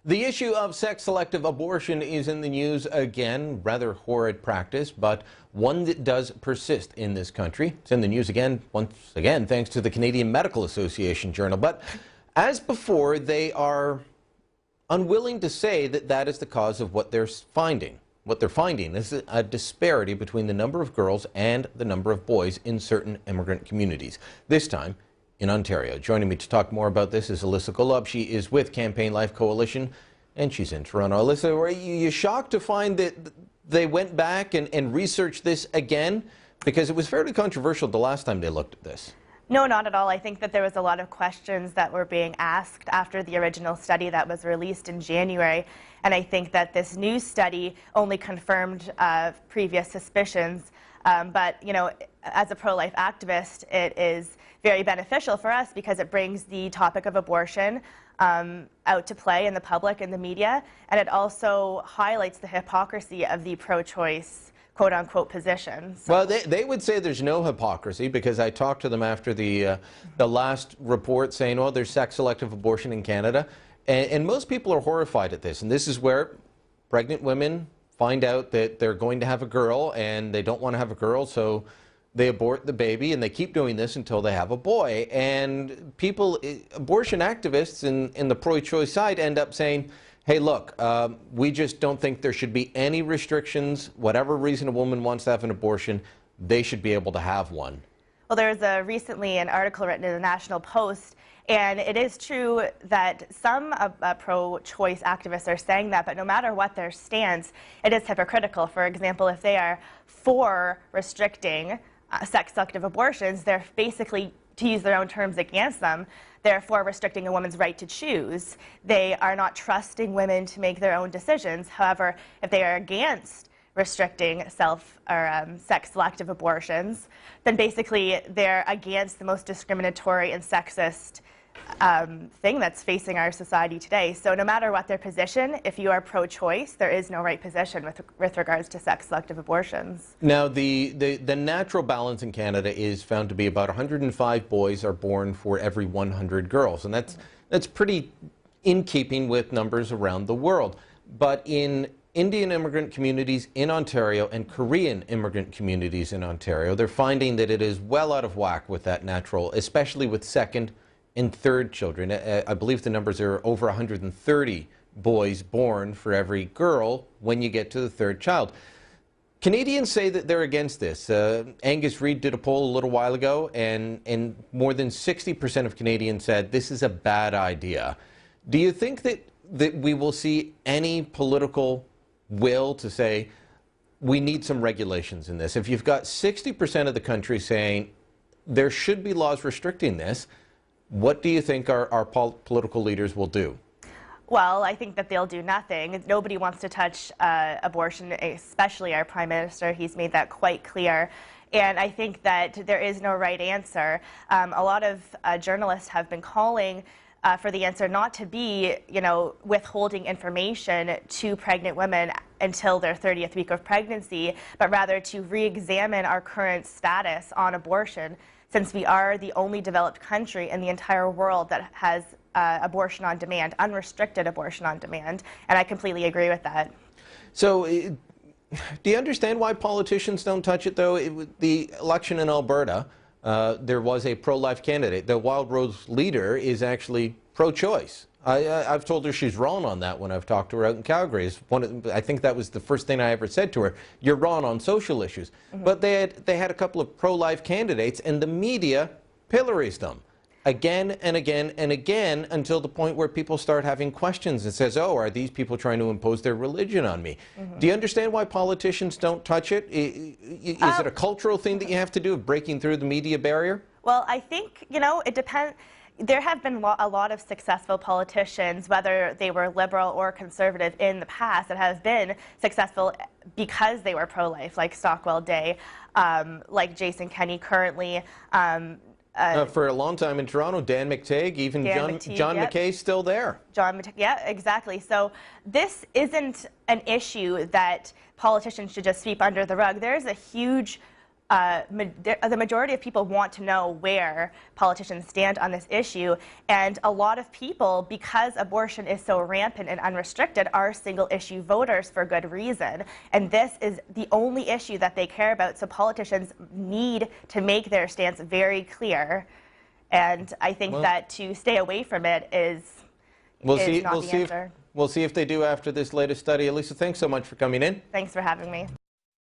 The issue of sex-selective abortion is in the news again. Rather horrid practice, but one that does persist in this country. It's in the news again, once again, thanks to the Canadian Medical Association Journal. But as before, they are unwilling to say that that is the cause of what they're finding. What they're finding is a disparity between the number of girls and the number of boys in certain immigrant communities. This time in Ontario. Joining me to talk more about this is Alissa Golob. She is with Campaign Life Coalition, and she's in Toronto. Alissa, were you shocked to find that they went back and researched this again? Because it was fairly controversial the last time they looked at this. No, not at all. I think that there was a lot of questions that were being asked after the original study that was released in January. And I think that this new study only confirmed previous suspicions. But, you know, as a pro-life activist, it is very beneficial for us because it brings the topic of abortion out to play in the public and the media. And it also highlights the hypocrisy of the pro-choice quote-unquote positions. Well, they would say there's no hypocrisy, because I talked to them after the last report saying, oh, there's sex-selective abortion in Canada. And most people are horrified at this. And this is where pregnant women find out that they're going to have a girl and they don't want to have a girl, so they abort the baby, and they keep doing this until they have a boy. And people, abortion activists in the pro-choice side, end up saying, hey, look, we just don't think there should be any restrictions. Whatever reason a woman wants to have an abortion, they should be able to have one. Well, there was recently an article written in the National Post, and it is true that some pro-choice activists are saying that, but no matter what their stance, it is hypocritical. For example, if they are for restricting sex-selective abortions, they're basically, to use their own terms, against them. Therefore, restricting a woman's right to choose. They are not trusting women to make their own decisions. However, if they are against restricting sex-selective abortions, then basically they're against the most discriminatory and sexist thing that's facing our society today. So no matter what their position, if you are pro-choice, there is no right position with regards to sex-selective abortions. Now, the natural balance in Canada is found to be about 105 boys are born for every 100 girls, and that's pretty in keeping with numbers around the world. But in Indian immigrant communities in Ontario and Korean immigrant communities in Ontario, they're finding that it is well out of whack with that natural, especially with second and third children. I believe the numbers are over 130 boys born for every girl when you get to the third child. Canadians say that they're against this. Angus Reid did a poll a little while ago, and more than 60% of Canadians said this is a bad idea. Do you think that we will see any political will to say we need some regulations in this? If you've got 60% of the country saying there should be laws restricting this, what do you think our political leaders will do? Well, I think that they'll do nothing. Nobody wants to touch abortion, especially our Prime Minister. He's made that quite clear. And I think that there is no right answer. A lot of journalists have been calling for the answer not to be, you know, withholding information to pregnant women until their 30th week of pregnancy, but rather to re-examine our current status on abortion, since we are the only developed country in the entire world that has abortion on demand, unrestricted abortion on demand, and I completely agree with that. So, do you understand why politicians don't touch it, though? The election in Alberta, there was a pro-life candidate. The Wild Rose leader is actually pro-choice. I've told her she's wrong on that when I've talked to her out in Calgary. I think that was the first thing I ever said to her. You're wrong on social issues. Mm-hmm. But they had a couple of pro-life candidates, and the media pillories them again and again and again until the point where people start having questions and says, oh, are these people trying to impose their religion on me? Mm-hmm. Do you understand why politicians don't touch it? Is it a cultural thing that you have to do of breaking through the media barrier? Well, I think, you know, it depends. There have been a lot of successful politicians, whether they were liberal or conservative in the past, that have been successful because they were pro-life, like Stockwell Day, like Jason Kenney currently. For a long time in Toronto, Dan McTeague, even John yep. McKay's still there. John McTeague, yeah, exactly. So this isn't an issue that politicians should just sweep under the rug. There's a huge the majority of people want to know where politicians stand on this issue, and a lot of people, because abortion is so rampant and unrestricted, are single-issue voters for good reason. And this is the only issue that they care about, so politicians need to make their stance very clear. And I think that to stay away from it is not the answer. We'll see if they do after this latest study. Alissa, thanks so much for coming in. Thanks for having me.